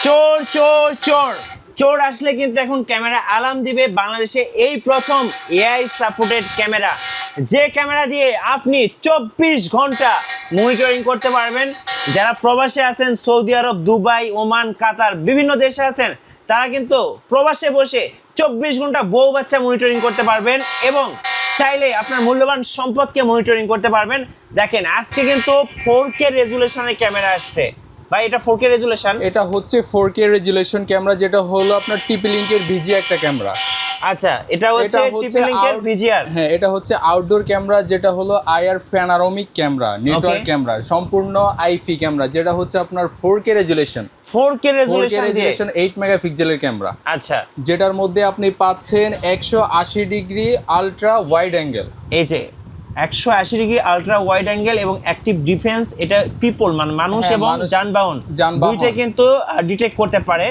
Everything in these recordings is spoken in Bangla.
চোর চোর চোর চোর আসলে কিন্তু এখন ক্যামেরা অ্যালার্ম দিবে। বাংলাদেশে এই প্রথম এআই সাপোর্টেড ক্যামেরা, যে ক্যামেরা দিয়ে আপনি 24 ঘন্টা মনিটরিং করতে পারবেন। যারা প্রবাসে আছেন, সৌদি আরব, দুবাই, ওমান, কাতার, বিভিন্ন দেশে আছেন, তারা কিন্তু প্রবাসে বসে 24 ঘন্টা বউ বাচ্চা মনিটরিং করতে পারবেন এবং চাইলে আপনার মূল্যবান সম্পদকে মনিটরিং করতে পারবেন। দেখেন আজকে কিন্তু 4K রেজুলেশনের ক্যামেরা আসছে। ভাই এটা 4K রেজুলেশন? এটা হচ্ছে 4K রেজুলেশন ক্যামেরা, যেটা হলো আপনার টিপি লিংকের ভিজি একটা ক্যামেরা। আচ্ছা, এটা হচ্ছে টিপি লিংকের ভিজিআর। হ্যাঁ, এটা হচ্ছে আউটডোর ক্যামেরা, যেটা হলো IR panoramic camera, network camera, সম্পূর্ণ আইফি ক্যামেরা, যেটা হচ্ছে আপনার 4K রেজুলেশন। 4K রেজুলেশন 8 মেগাপিক্সেলের ক্যামেরা। আচ্ছা, যেটার মধ্যে আপনি পাচ্ছেন 180 ডিগ্রি আলট্রা ওয়াইড অ্যাঙ্গেল। এই যে 180 ডিগ্রি আলট্রা ওয়াইড অ্যাঙ্গেল এবং অ্যাক্টিভ ডিফেন্স। এটা পিপল মানে মানুষ এবং যানবাহন দুইটাই কিন্তু ডিটেক্ট করতে পারে।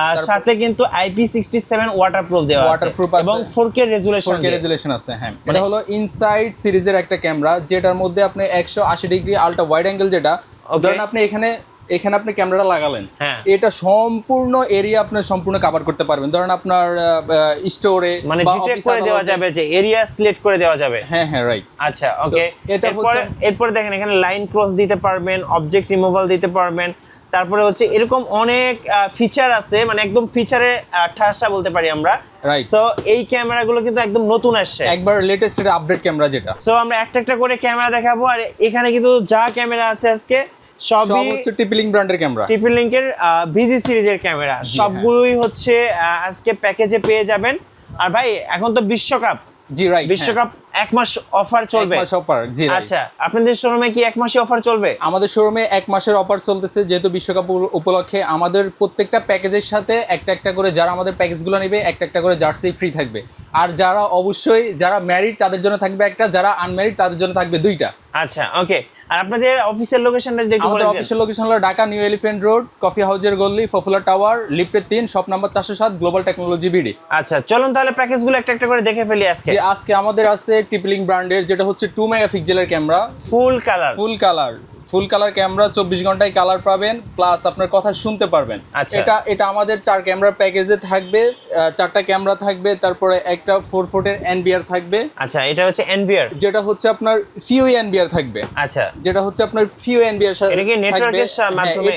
আর সাথে কিন্তু IP67 ওয়াটারপ্রুফ দেওয়া আছে এবং 4K রেজুলেশন আছে। হ্যাঁ, এটা হলো ইনসাইড সিরিজের একটা ক্যামেরা, যেটার মধ্যে আপনি 180 ডিগ্রি আলট্রা ওয়াইড অ্যাঙ্গেল, যেটা ধরেন আপনি এখানে আপনি ক্যামেরাটা লাগালেন, এটা সম্পূর্ণ এরিয়া আপনি সম্পূর্ণ কভার করতে পারবেন। ধরেন আপনার স্টোরে মানে ডিটেক্ট করে দেওয়া যাবে, যে এরিয়া সিলেক্ট করে দেওয়া যাবে। হ্যাঁ হ্যাঁ, রাইট। আচ্ছা, ওকে। এরপর দেখেন এখানে লাইন ক্রস দিতে পারবেন, অবজেক্ট রিমুভাল দিতে পারবেন। তারপরে হচ্ছে এরকম অনেক ফিচার আছে, মানে একদম ফিচারে ঠাসা বলতে পারি আমরা। রাইট। সো এই ক্যামেরাগুলো কিন্তু একদম নতুন আসছে, একবার লেটেস্ট আপডেট ক্যামেরা যেটা। সো আমরা একটা একটা করে ক্যামেরা দেখাবো। আর এখানে কিন্তু যা ক্যামেরা আছে আজকে সব হচ্ছে টিপি লিংক ব্র্যান্ডের ক্যামেরা, টিপি লিংকের ভিজি সিরিজের ক্যামেরা। সবগুলোই হচ্ছে আজকে প্যাকেজে পেয়ে যাবেন। আর ভাই এখন তো বিশ্বকাপ, জি রাইট, বিশ্বকাপ 1 মাস অফার চলবে। 1 মাস অফার, জি রাইট। আচ্ছা, আপনাদের শোরুমে কি 1 মাসে অফার চলবে? আমাদের শোরুমে 1 মাসের অফার চলতেছে, যেহেতু বিশ্বকাপ উপলক্ষে। আমাদের প্রত্যেকটা প্যাকেজের সাথে একটা করে, যারা আমাদের প্যাকেজগুলো নেবে, একটা করে জার্সি ফ্রি থাকবে। আর যারা অবশ্যই যারা ম্যারিড তাদের জন্য থাকবে একটা, যারা আনম্যারিড তাদের জন্য থাকবে 2টা। আচ্ছা, ওকে। আর আপনাদের অফিসের লোকেশনটা যদি একটু বলে দেন। আমাদের অফিসের লোকেশন হলো Dhaka new elephant road, coffee হাউজের গলি, পপুলার টাওয়ার, লিফটের 3, shop number 407, global technology BD. আচ্ছা, চলুন তাহলে প্যাকেজগুলো একটা করে দেখে ফেলি আজকে। আজকে আমাদের আছে টিপি লিংক ব্র্যান্ডের, যেটা হচ্ছে 2 মেগাপিক্সেলের ক্যামেরা, ফুল কালার ক্যামেরা। 24 ঘন্টায় কালার পাবেন, প্লাস আপনার কথা শুনতে পারবেন। এটা আমাদের 4 ক্যামেরার প্যাকেজে থাকবে। 4টা ক্যামেরা থাকবে, তারপরে একটা 4 ফুটের এনবিআর থাকবে। আচ্ছা, এটা হচ্ছে এনবিআর, যেটা হচ্ছে আপনার ফিউ এনবিআর থাকবে। আচ্ছা, যেটা হচ্ছে আপনার ফিউ এনবিআর সাথে এটা কি নেটওয়ার্কের মাধ্যমে?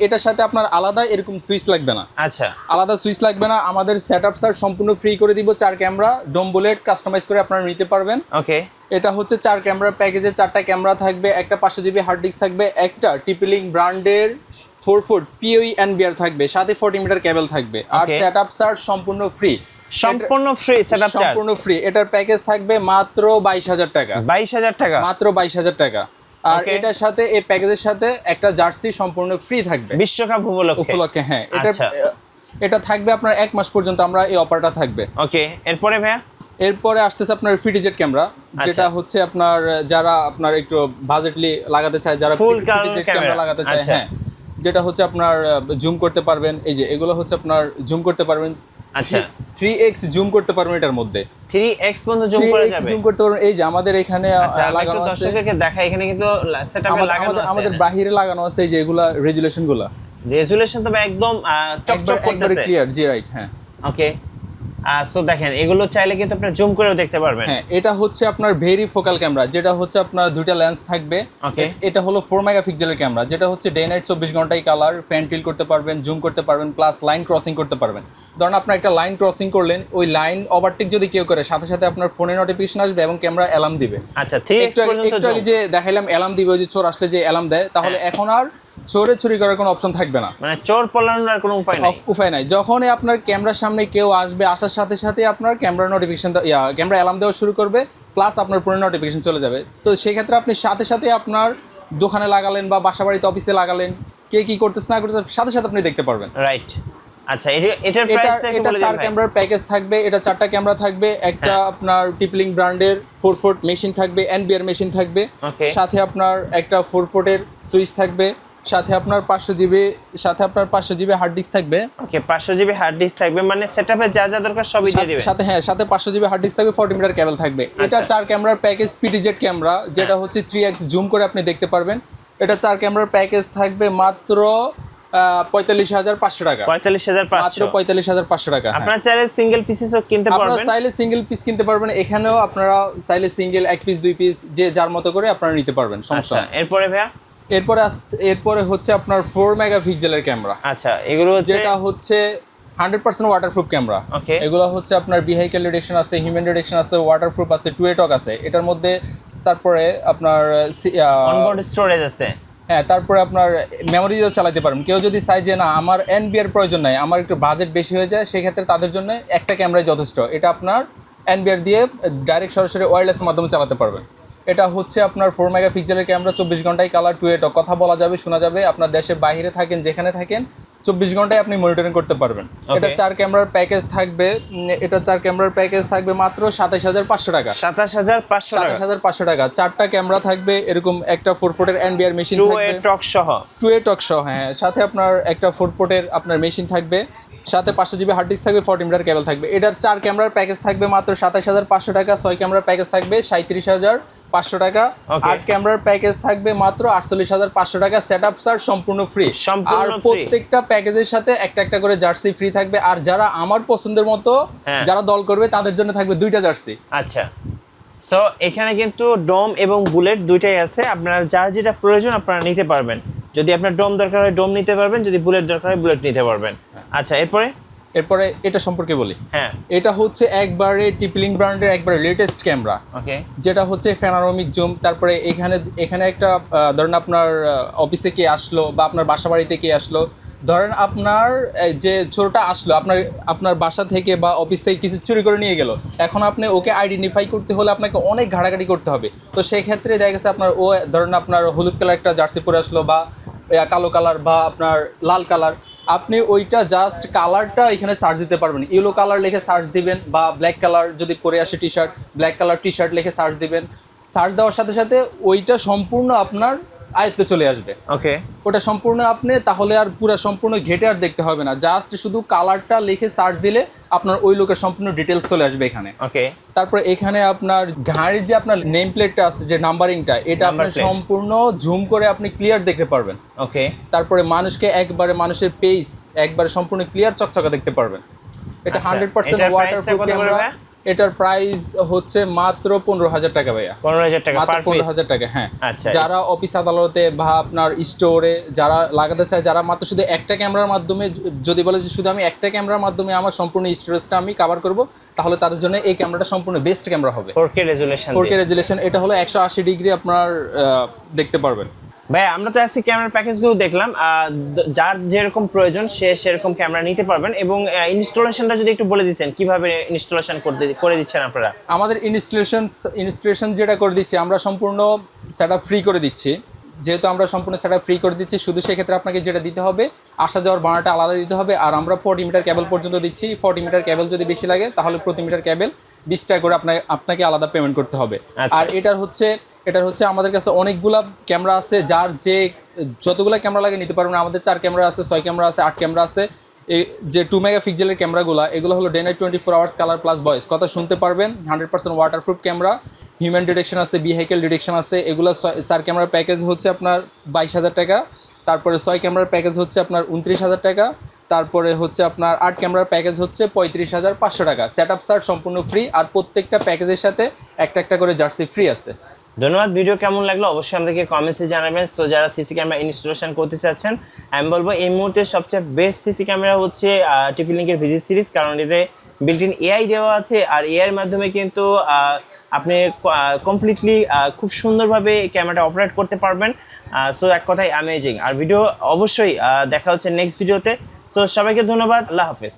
এটার সাথে আপনার আলাদা এরকম সুইচ লাগবে না। আচ্ছা, আলাদা সুইচ লাগবে না। আমাদের সেটআপ স্যার সম্পূর্ণ ফ্রি করে দিব। 4 ক্যামেরা ডোম বুলেট কাস্টমাইজ করে আপনারা নিতে পারবেন। ওকে। এটা হচ্ছে 4 ক্যামেরার প্যাকেজে 4টা ক্যামেরা থাকবে, একটা 500 জিবি হার্ড ডিস্ক থাকবে, একটা টিপি লিংক ব্র্যান্ডের 4 ফুট পিওই এনবিআর থাকবে, সাথে 40 মিটার কেবল থাকবে। আর সেটআপ চার্জ সম্পূর্ণ ফ্রি, সম্পূর্ণ ফ্রি সেটআপ চার্জ সম্পূর্ণ ফ্রি। এটার প্যাকেজ থাকবে মাত্র 22,000 টাকা। 22,000 টাকা, মাত্র 22,000 টাকা। আর এটার সাথে এই প্যাকেজের সাথে একটা জার্সি সম্পূর্ণ ফ্রি থাকবে বিশ্বকাপ উপলক্ষে। হ্যাঁ, এটা থাকবে আপনার 1 মাস পর্যন্ত আমরা এই অফারটা থাকবে। ওকে। এরপরে ভাইয়া, এরপরে আসতেছে আপনার ফিটিজেট ক্যামেরা, যেটা হচ্ছে আপনার যারা আপনার একটু বাজেটলি লাগাতে চায়, যারা ফিটিজেট ক্যামেরা লাগাতে চায়, হ্যাঁ, যেটা হচ্ছে আপনার জুম করতে পারবেন। এই যে এগুলো হচ্ছে আপনার জুম করতে পারবেন। আচ্ছা, 3x জুম করতে পারবেন এটার মধ্যে, 3x পর্যন্ত জুম করা যাবে, জুম করতে পারবেন। এই যে আমাদের এখানে লাগানো আছে, দর্শকদেরকে দেখা, এখানে কিন্তু সেটআপে লাগানো আছে, আমাদের বাহিরে লাগানো আছে। এই যে এগুলা রেজুলেশন তো একদম চকচক করতেছে, ক্লিয়ার। জি রাইট, হ্যাঁ। ওকে। সো দেখেন এগুলো চাইলে কিন্তু আপনি জুম করেও দেখতে পারবেন। হ্যাঁ, এটা হচ্ছে আপনার ভেরি ফোকাল ক্যামেরা, যেটা হচ্ছে আপনার 2টা লেন্স থাকবে। এটা হলো 4 মেগাপিক্সেলের ক্যামেরা, যেটা হচ্ছে ডে নাইট 24 ঘন্টায় কালার, ফ্যান টিল করতে পারবেন, জুম করতে পারবেন, প্লাস লাইন ক্রসিং করতে পারবেন। ধরুন আপনার একটা লাইন ক্রসিং করলেন, ওই লাইন ওভারটেক যদি কেউ করে, সাথে সাথে আপনার ফোনে নোটিফিকেশন আসবে এবং ক্যামেরা অ্যালার্ম দিবে। আচ্ছা, 3x পর্যন্ত একটু আগে যে দেখাইলাম অ্যালার্ম দিবে, ওই যে চোর আসলে যে অ্যালার্ম দেয়, তাহলে এখন আর চুরি করার কোনো অপশন থাকবে না, মানে চোর পলানোর আর কোনো উপায় নাই। যখনই আপনার ক্যামেরার সামনে কেউ আসবে, আসার সাথে সাথে আপনার ক্যামেরা নোটিফিকেশন ক্যামেরা অ্যালার্ম দেওয়া শুরু করবে, প্লাস আপনার ফোনে নোটিফিকেশন চলে যাবে। তো সেই ক্ষেত্রে আপনি সাথে সাথে আপনার দোকানে লাগালেন বা বাসা বাড়িতে অফিসে লাগালেন, কে কি করতেছে না করতেছে, সাথে সাথে আপনি দেখতে পারবেন। রাইট। আচ্ছা, এটার প্রাইস এটা 4 ক্যামেরার প্যাকেজ থাকবে। এটা 4টা ক্যামেরা থাকবে, একটা আপনার টিপি লিংক ব্র্যান্ডের 4 ফুট মেশিন থাকবে, এনবিআর মেশিন থাকবে, সাথে আপনার একটা 4 ফুটের সুইচ থাকবে, সাথে আপনার 500 জিবি হার্ড ডিস্ক থাকবে। ওকে, 500 জিবি হার্ড ডিস্ক থাকবে, মানে সেটআপে যা যা দরকার সবই দিয়ে দিবেন। সাথে 500 জিবি হার্ড ডিস্ক থাকবে, 40 মিটার কেবল থাকবে। এটা 4 ক্যামেরার প্যাকেজ পিটিজেড ক্যামেরা, যেটা হচ্ছে 3x জুম করে আপনি দেখতে পারবেন। এটা 4 ক্যামেরার প্যাকেজ থাকবে মাত্র 45,500 টাকা। 45,500 মাত্র 45,500 টাকা। আপনারা চাইলে সিঙ্গেল পিসেসও কিনতে আপনারা পারবেন। চাইলে সিঙ্গেল পিস কিনতে পারবেন, এখানেও আপনারা চাইলে সিঙ্গেল 1 পিস 2 পিস যে যার মতো করে আপনারা নিতে পারবেন, সমস্যা আচ্ছা, নেই। এরপরে ভাইয়া এরপরে হচ্ছে আপনার 4 মেগাপিক্সেলের ক্যামেরা, আচ্ছা এগুলো হচ্ছে যেটা হচ্ছে 100% ওয়াটারপ্রুফ ক্যামেরা। Okay. এগুলো হচ্ছে আপনার ভেহিকেল ডিটেকশন আছে, হিউম্যান ডিটেকশন আছে, ওয়াটারপ্রুফ আছে, টু টক আছে এটার মধ্যে। তারপরে আপনার অনবোর্ড স্টোরেজ আছে। হ্যাঁ, তারপরে আপনার মেমোরি দিয়েও চালাতে পারবেন। কেউ যদি চায় যে না আমার এনবিআর প্রয়োজন নাই, আমার একটু বাজেট বেশি হয়ে যায়, সেক্ষেত্রে তাদের জন্য একটা ক্যামেরাই যথেষ্ট। এটা আপনার এনবিআর দিয়ে ডাইরেক্ট সরাসরি ওয়্যারলেসের মাধ্যমে চালাতে পারবেন। এটা হচ্ছে আপনার 4 মেগাপিক্সেলের ক্যামেরা, 24 ঘন্টায় কালার, টু টক, কথা বলা যাবে, শোনা যাবে। আপনার দেশের বাইরে থাকেন, যেখানে থাকেন, 24 ঘন্টায় আপনি মনিটরিং করতে পারবেন। এটা 4 ক্যামেরার প্যাকেজ থাকবে, এটা 4 ক্যামেরার প্যাকেজ থাকবে মাত্র 27,500 টাকা। 27,500 টাকা। 27,500 টাকা। 4টা ক্যামেরা থাকবে, এরকম একটা 4 ফুটের এনবিআর মেশিন টু থাকবে, এ টক সহ। টু এ টক সহ, হ্যাঁ। সাথে আপনার একটা 4 পোর্টের আপনার মেশিন থাকবে, সাথে 500 জিবি হার্ড ডিস্ক থাকবে, 40 মিটার কেবল থাকবে। এটার 4 ক্যামেরার প্যাকেজ থাকবে মাত্র 27,500 টাকা। 6 ক্যামেরার প্যাকেজ থাকবে 37,500 টাকা। Okay. 8 ক্যামেরার প্যাকেজ থাকবে মাত্র 48,500 টাকা। সেটআপ চার্জ সম্পূর্ণ ফ্রি। সম্পূর্ণ আর free। প্রত্যেকটা প্যাকেজের সাথে একটা একটা করে জার্সি ফ্রি থাকবে। আর যারা আমার পছন্দের মতো হ্যাঁ। যারা দল করবে তাদের জন্য থাকবে 2টা জার্সি। আচ্ছা, সো এখানে কিন্তু ডোম এবং বুলেট দুইটাই আছে। আপনার যার যেটা প্রয়োজন আপনারা নিতে পারবেন। যদি আপনার ডোম দরকার হয় ডোম নিতে পারবেন, যদি বুলেট দরকার হয় বুলেট নিতে পারবেন। আচ্ছা, এরপরে এটা সম্পর্কে বলি। হ্যাঁ, এটা হচ্ছে একবারে টিপলিং ব্র্যান্ডের একবারে লেটেস্ট ক্যামেরা, ওকে। যেটা হচ্ছে প্যানোরামিক জুম। তারপরে এখানে একটা ধরেন আপনার অফিসে কে আসলো বা আপনার বাসা বাড়িতে কে আসলো, ধরেন আপনার যে ছোটটা আসলো আপনার বাসা থেকে বা অফিস থেকে কিছু চুরি করে নিয়ে গেল, এখন আপনি ওকে আইডেন্টিফাই করতে হলে আপনাকে অনেক ঘাটাঘাটি করতে হবে। তো সেই ক্ষেত্রে দেখা গেছে আপনার ধরেন আপনার হলুদ কালার একটা জার্সি পরে আসলো বা কালো কালার বা আপনার লাল কালার, আপনি ওইটা জাস্ট কালারটা এখানে সার্চ দিতে পারবেন। ইয়েলো কালার লিখে সার্চ দিবেন, বা ব্ল্যাক কালার যদি পরে আসে T shirt, black colour T shirt লিখে সার্চ দিবেন। সার্চ দেওয়ার সাথে সাথে ওইটা সম্পূর্ণ আপনার আয়ত্তে চলে আসবে। ওকে, ওটা সম্পূর্ণ আপনি তাহলে আর পুরো সম্পূর্ণ ঘেটে আর দেখতে হবে না, জাস্ট শুধু কালারটা লিখে সার্চ দিলে আপনার ওই লোকের সম্পূর্ণ ডিটেলস চলে আসবে এখানে। ওকে। তারপরে এখানে আপনার গাড়ির যে আপনার নেম প্লেটটা আছে, যে নাম্বারিংটা, এটা আপনি সম্পূর্ণ জুম করে আপনি ক্লিয়ার দেখতে পারবেন। ওকে। তারপরে মানুষের পেজ একবারে সম্পূর্ণ ক্লিয়ার চকচকা দেখতে পারবেন। এটা 100% ওয়াটারপ্রুফ ক্যামেরা। এটার প্রাইস হচ্ছে মাত্র 15,000 টাকা ভাইয়া। 15,000 টাকা মাত্র পার পিস। 15,000 টাকা, হ্যাঁ। আচ্ছা, যারা অফিস আদালতে বা আপনার স্টোরে যারা লাগাতে চায়, যারা মাত্র শুধু একটা ক্যামেরার মাধ্যমে, যদি বলে যে শুধু আমি একটা ক্যামেরার মাধ্যমে আমার সম্পূর্ণ স্টোরেজটা আমি কভার করব, তাহলে তাদের জন্য এই ক্যামেরাটা সম্পূর্ণ বেস্ট ক্যামেরা হবে। 4K resolution. 4K রেজুলেশন, এটা হলো 180 ডিগ্রি আপনার দেখতে পারবেন। ভাই, আমরা তো আজকে ক্যামেরার প্যাকেজগুলো দেখলাম, যার যেরকম প্রয়োজন সে সেরকম ক্যামেরা নিতে পারবেন। এবং ইনস্টলেশনটা যদি একটু বলে দিচ্ছেন, কিভাবে ইনস্টলেশন করে দিচ্ছেন আপনারা? আমাদের ইনস্টলেশন যেটা করে দিচ্ছি, আমরা সম্পূর্ণ সেটআপ ফ্রি করে দিচ্ছি। যেহেতু আমরা সম্পূর্ণ সেটআপ ফ্রি করে দিচ্ছি, শুধু সেক্ষেত্রে আপনাকে যেটা দিতে হবে, আসা যাওয়ার ভাড়াটা আলাদা দিতে হবে। আর আমরা 40 মিটার কেবল পর্যন্ত দিচ্ছি। 40 মিটার কেবল যদি বেশি লাগে তাহলে প্রতি মিটার কেবল 20 টাকা করে আপনাকে আলাদা পেমেন্ট করতে হবে। আর এটার হচ্ছে আমাদের কাছে অনেকগুলা ক্যামেরা আছে, যার যতগুলো ক্যামেরা লাগে নিতে পারবেন। আমাদের 4 ক্যামেরা আছে, 6 ক্যামেরা আছে, 8 ক্যামেরা আছে। এই যে 2 মেগাপিক্সেলের ক্যামেরাগুলো, এগুলো হলো day night 24 hours colour plus voice, কথা শুনতে পারবেন। 100% ওয়াটারপ্রুফ ক্যামেরা, হিউম্যান ডিটেকশন আছে, ভেহিকেল ডিটেকশন আছে। এগুলো 4 ক্যামেরার প্যাকেজ হচ্ছে আপনার 22,000 টাকা। তারপরে 6 ক্যামেরার প্যাকেজ হচ্ছে আপনার 29,000 টাকা। তারপরে হচ্ছে আপনার 8 ক্যামেরার প্যাকেজ হচ্ছে 35,500 টাকা। সেটআপ চার্জ সম্পূর্ণ ফ্রি। আর প্রত্যেকটা প্যাকেজের সাথে একটা একটা করে জার্সি ফ্রি আছে। ধন্যবাদ। ভিডিও কেমন লাগলো অবশ্যই আমাদেরকে কমেন্টসে জানাবেন। সো যারা সিসি ক্যামেরা ইনস্টলেশন করতে চাচ্ছেন, আমি বলবো এই মুহূর্তে সবচেয়ে বেস্ট সিসি ক্যামেরা হচ্ছে টিপি-লিঙ্কের ভিজি সিরিজ, কারণ এতে বিল্ট ইন এআই দেওয়া আছে। আর এআইয়ের মাধ্যমে কিন্তু আপনি কমপ্লিটলি খুব সুন্দরভাবে ক্যামেরাটা অপারেট করতে পারবেন। সো এক কথায় অ্যামেজিং। আর ভিডিও অবশ্যই দেখা হচ্ছে নেক্সট ভিডিওতে। সো সবাইকে ধন্যবাদ। আল্লাহ হাফেজ।